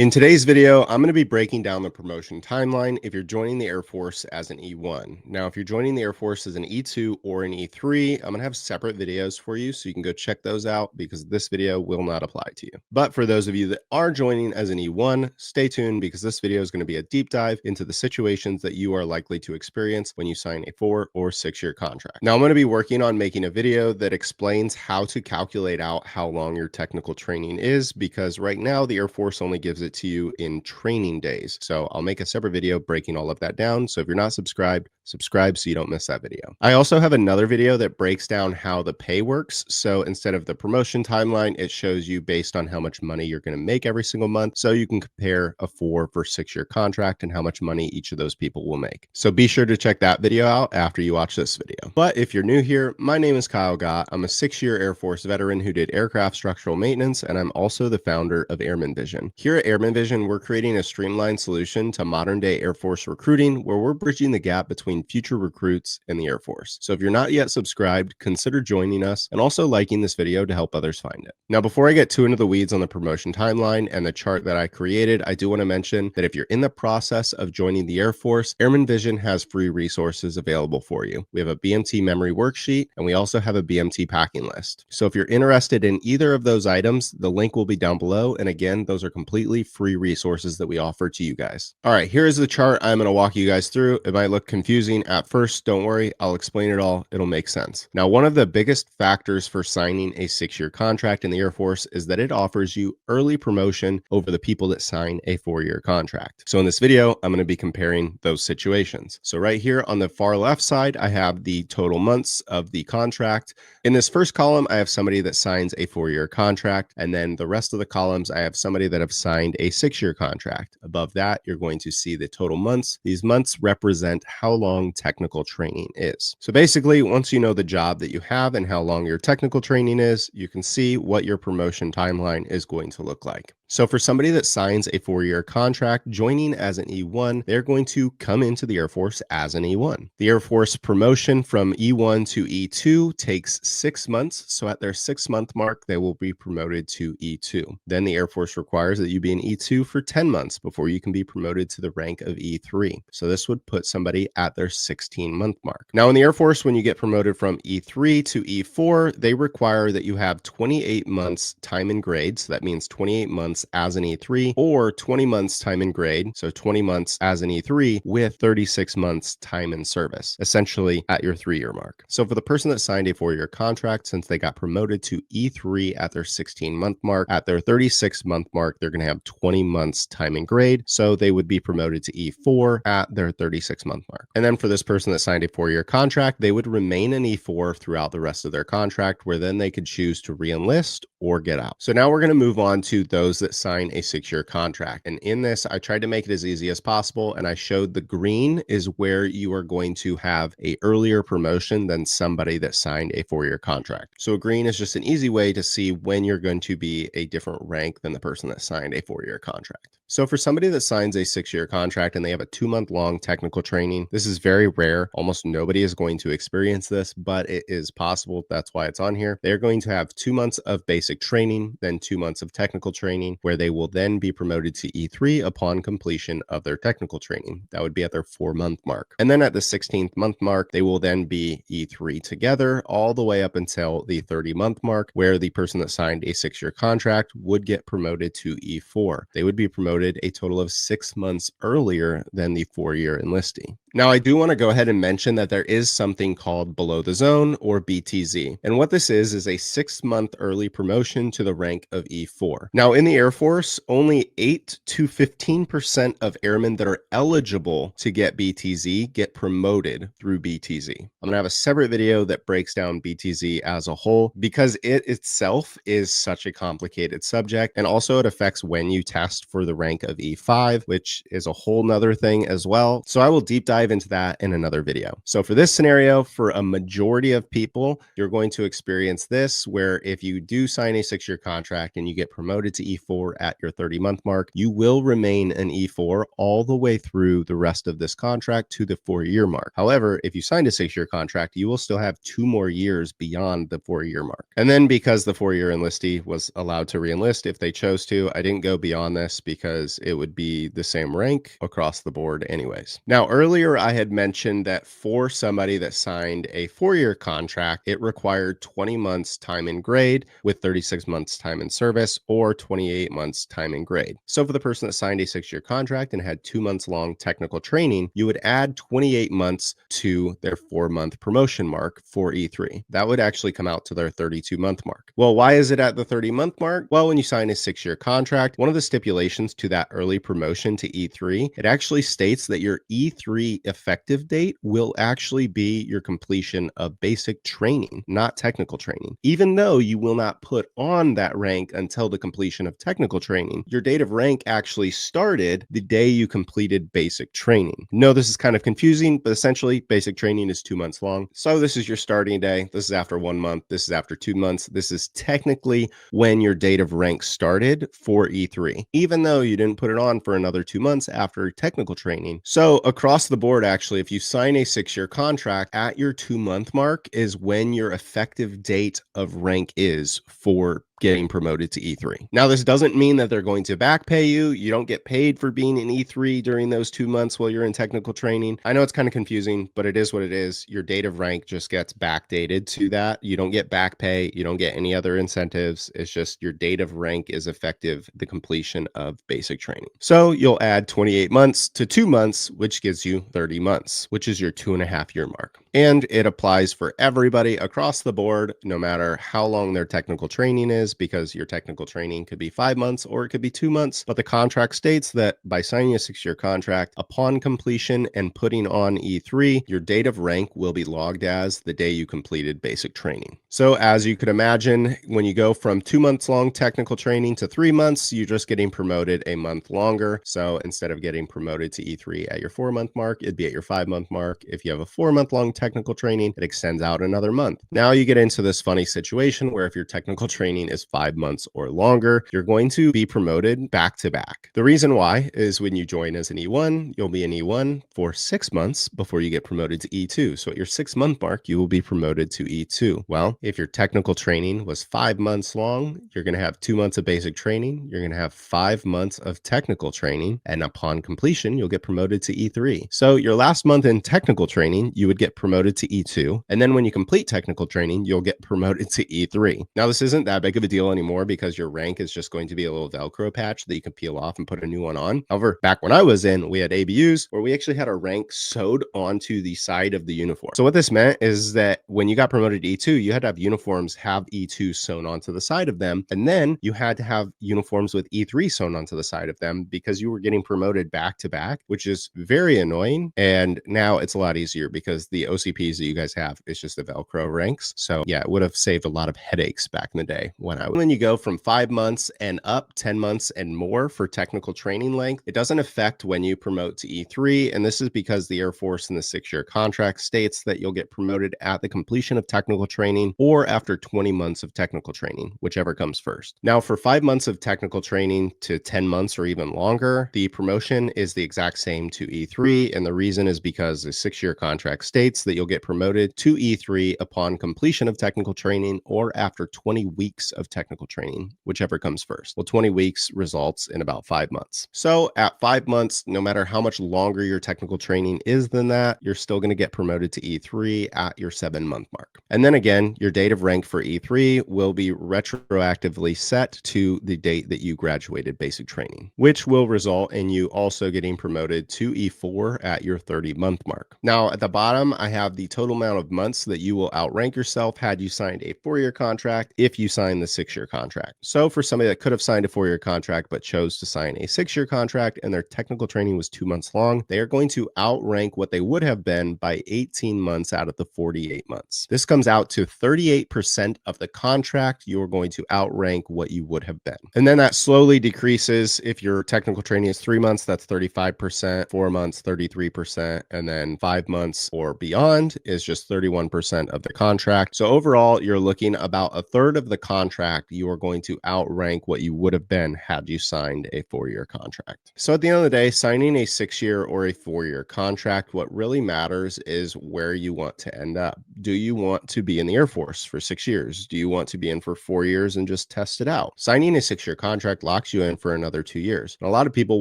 In today's video, I'm going to be breaking down the promotion timeline if you're joining the Air Force as an E1. Now, if you're joining the Air Force as an E2 or an E3, I'm going to have separate videos for you, so you can go check those out because this video will not apply to you. But for those of you that are joining as an E1, stay tuned because this video is going to be a deep dive into the situations that you are likely to experience when you sign a 4 or 6 year contract. Now, I'm going to be working on making a video that explains how to calculate out how long your technical training is, because right now the Air Force only gives it to you in training days. So I'll make a separate video breaking all of that down. So if you're not subscribed, subscribe so you don't miss that video. I also have another video that breaks down how the pay works. So instead of the promotion timeline, it shows you based on how much money you're going to make every single month. So you can compare a 4 or 6 year contract and how much money each of those people will make. So be sure to check that video out after you watch this video. But if you're new here, my name is Kyle Gott. I'm a 6-year Air Force veteran who did aircraft structural maintenance, and I'm also the founder of Airman Vision. Here at Airman Vision, we're creating a streamlined solution to modern day Air Force recruiting where we're bridging the gap between future recruits and the Air Force. So if you're not yet subscribed, consider joining us and also liking this video to help others find it. Now, before I get too into the weeds on the promotion timeline and the chart that I created, I do want to mention that if you're in the process of joining the Air Force, Airman Vision has free resources available for you. We have a BMT memory worksheet, and we also have a BMT packing list. So if you're interested in either of those items, the link will be down below. And again, those are completely free resources that we offer to you guys. All right, here is the chart I'm going to walk you guys through. It might look confusing at first. Don't worry, I'll explain it all. It'll make sense. Now, one of the biggest factors for signing a 6-year contract in the Air Force is that it offers you early promotion over the people that sign a 4-year contract. So in this video, I'm going to be comparing those situations. So right here on the far left side, I have the total months of the contract. In this first column, I have somebody that signs a 4-year contract, and then the rest of the columns, I have somebody that have signed a 6-year contract. Above that, you're going to see the total months. These months represent how long technical training is. So basically, once you know the job that you have and how long your technical training is, you can see what your promotion timeline is going to look like. So for somebody that signs a 4-year contract, joining as an E1, they're going to come into the Air Force as an E1. The Air Force promotion from E1 to E2 takes 6 months. So at their 6-month mark, they will be promoted to E2. Then the Air Force requires that you be an E2 for 10 months before you can be promoted to the rank of E3. So this would put somebody at their 16-month mark. Now in the Air Force, when you get promoted from E3 to E4, they require that you have 28 months time and grade. So that means 28 months as an E3 or 20 months time and grade. So 20 months as an E3 with 36 months time in service, essentially at your 3-year mark. So for the person that signed a 4-year contract, since they got promoted to E3 at their 16-month mark, at their 36-month mark, they're going to have 20 months time and grade. So they would be promoted to E4 at their 36-month mark. And then for this person that signed a 4-year contract, they would remain an E4 throughout the rest of their contract, where then they could choose to re-enlist or get out. So now we're going to move on to those that sign a 6-year contract. And in this, I tried to make it as easy as possible. And I showed the green is where you are going to have a earlier promotion than somebody that signed a 4-year contract. So green is just an easy way to see when you're going to be a different rank than the person that signed a 4-year contract. So for somebody that signs a 6-year contract and they have a 2-month-long technical training, this is very rare. Almost nobody is going to experience this, but it is possible. That's why it's on here. They're going to have 2 months of basic training, then 2 months of technical training, where they will then be promoted to E3 upon completion of their technical training. That would be at their 4-month mark. And then at the 16th month mark, they will then be E3 together all the way up until the 30-month mark, where the person that signed a 6-year contract would get promoted to E4. They would be promoted a total of 6 months earlier than the 4-year enlistee. Now, I do want to go ahead and mention that there is something called below the zone, or BTZ. And what this is a 6-month early promotion to the rank of E4. Now, in the Air Force, only 8 to 15% of airmen that are eligible to get BTZ get promoted through BTZ. I'm going to have a separate video that breaks down BTZ as a whole because it itself is such a complicated subject. And also it affects when you test for the rank of E5, which is a whole nother thing as well. So I will deep dive into that in another video. So for this scenario, for a majority of people, you're going to experience this, where if you do sign a 6-year contract and you get promoted to E4 at your 30-month mark, you will remain an E4 all the way through the rest of this contract to the 4-year mark. However, if you signed a 6-year contract, you will still have 2 more years beyond the 4-year mark. And then because the 4-year enlistee was allowed to re-enlist if they chose to, I didn't go beyond this because because it would be the same rank across the board anyways. Now, earlier I had mentioned that for somebody that signed a 4-year contract, it required 20 months time in grade with 36 months time in service or 28 months time in grade. So for the person that signed a 6-year contract and had 2 months long technical training, you would add 28 months to their 4-month promotion mark for E3. That would actually come out to their 32-month mark. Well, why is it at the 30-month mark? Well, when you sign a 6-year contract, one of the stipulations to that early promotion to E3, it actually states that your E3 effective date will actually be your completion of basic training, not technical training. Even though you will not put on that rank until the completion of technical training, your date of rank actually started the day you completed basic training. No, this is kind of confusing, but essentially basic training is 2 months long. So this is your starting day. This is after 1 month. This is after 2 months. This is technically when your date of rank started for E3, even though you didn't put it on for another 2 months after technical training. So across the board, actually, if you sign a 6-year contract at your 2-month mark is when your effective date of rank is for getting promoted to E3. Now, this doesn't mean that they're going to back pay you. You don't get paid for being in E3 during those 2 months while you're in technical training. I know it's kind of confusing, but it is what it is. Your date of rank just gets backdated to that. You don't get back pay. You don't get any other incentives. It's just your date of rank is effective the completion of basic training. So you'll add 28 months to 2 months, which gives you 30 months, which is your 2.5-year mark. And it applies for everybody across the board, no matter how long their technical training is, because your technical training could be 5 months or it could be 2 months. But the contract states that by signing a 6-year contract, upon completion and putting on E3, your date of rank will be logged as the day you completed basic training. So as you could imagine, when you go from 2 months long technical training to 3 months, you're just getting promoted a month longer. So instead of getting promoted to E3 at your 4-month mark, it'd be at your 5-month mark. If you have a 4-month long technical training, it extends out another month. Now you get into this funny situation where if your technical training is 5 months or longer, you're going to be promoted back to back. The reason why is when you join as an E1, you'll be an E1 for 6 months before you get promoted to E2. So at your 6-month mark, you will be promoted to E2. Well, if your technical training was 5 months long, you're going to have 2 months of basic training. You're going to have 5 months of technical training. And upon completion, you'll get promoted to E3. So your last month in technical training, you would get promoted to E2. And then when you complete technical training, you'll get promoted to E3. Now, this isn't that big of a deal anymore because your rank is just going to be a little Velcro patch that you can peel off and put a new one on. However, back when I was in, we had ABUs where we actually had our rank sewed onto the side of the uniform. So what this meant is that when you got promoted to E2, you had to have uniforms have E2 sewn onto the side of them. And then you had to have uniforms with E3 sewn onto the side of them because you were getting promoted back to back, which is very annoying. And now it's a lot easier because the OCPs that you guys have is just the Velcro ranks. So yeah, it would have saved a lot of headaches back in the day when you go from 5 months and up, 10 months and more for technical training length, it doesn't affect when you promote to E3. And this is because the Air Force in the 6-year contract states that you'll get promoted at the completion of technical training or after 20 months of technical training, whichever comes first. Now, for 5 months of technical training to 10 months or even longer, the promotion is the exact same to E3. And the reason is because the 6-year contract states that you'll get promoted to E3 upon completion of technical training or after 20 weeks of technical training, whichever comes first. Well, 20 weeks results in about 5 months. So at 5 months, no matter how much longer your technical training is than that, you're still going to get promoted to E3 at your 7-month mark. And then again, your date of rank for E3 will be retroactively set to the date that you graduated basic training, which will result in you also getting promoted to E4 at your 30-month mark. Now, at the bottom, I have the total amount of months that you will outrank yourself had you signed a 4-year contract if you signed the 6-year contract. So for somebody that could have signed a 4-year contract but chose to sign a 6-year contract and their technical training was 2 months long, they are going to outrank what they would have been by 18 months out of the 48 months. This comes out to 38% of the contract you're going to outrank what you would have been. And then that slowly decreases. If your technical training is 3 months, that's 35%, 4 months, 33%, and then 5 months or beyond is just 31% of the contract. So overall, you're looking about a third of the contract contract, you are going to outrank what you would have been had you signed a 4-year contract. So at the end of the day, signing a 6-year or a 4-year contract, what really matters is where you want to end up. Do you want to be in the Air Force for 6 years? Do you want to be in for 4 years and just test it out? Signing a 6-year contract locks you in for another 2 years. And a lot of people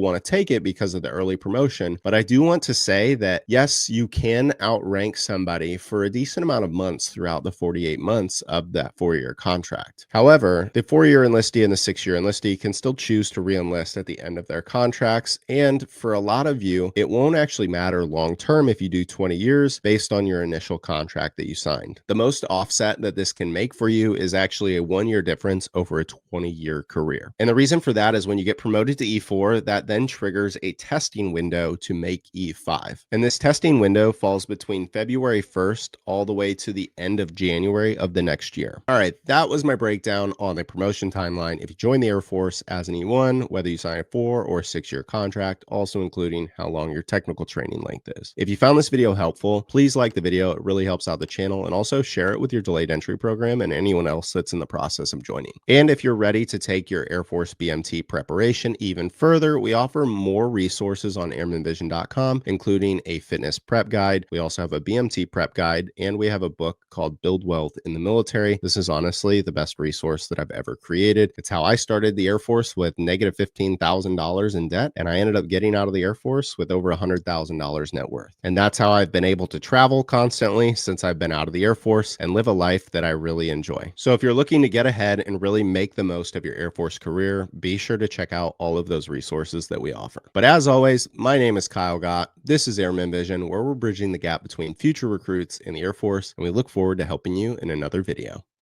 want to take it because of the early promotion, but I do want to say that yes, you can outrank somebody for a decent amount of months throughout the 48 months of that 4-year contract. However, the 4-year enlistee and the 6-year enlistee can still choose to re-enlist at the end of their contracts, and for a lot of you, it won't actually matter long term if you do 20 years based on your initial contract that you signed. The most offset that this can make for you is actually a 1-year difference over a 20-year career. And the reason for that is when you get promoted to E4, that then triggers a testing window to make E5. And this testing window falls between February 1st all the way to the end of January of the next year. All right, that was my breakdown on the promotion timeline if you join the Air Force as an E1, whether you sign a 4 or 6-year contract, also including how long your technical training length is. If you found this video helpful, please like the video. It really helps out the channel, and also share it with your delayed entry program and anyone else that's in the process of joining. And if you're ready to take your Air Force BMT preparation even further, we offer more resources on airmanvision.com, including a fitness prep guide. We also have a BMT prep guide, and we have a book called Build Wealth in the Military. This is honestly the best resource that I've ever created. It's how I started the Air Force with negative $15,000 in debt, and I ended up getting out of the Air Force with over $100,000 net worth. And that's how I've been able to travel constantly since I've been out of the Air Force and live a life that I really enjoy. So if you're looking to get ahead and really make the most of your Air Force career, be sure to check out all of those resources that we offer. But as always, my name is Kyle Gott. This is Airman Vision, where we're bridging the gap between future recruits in the Air Force, and we look forward to helping you in another video.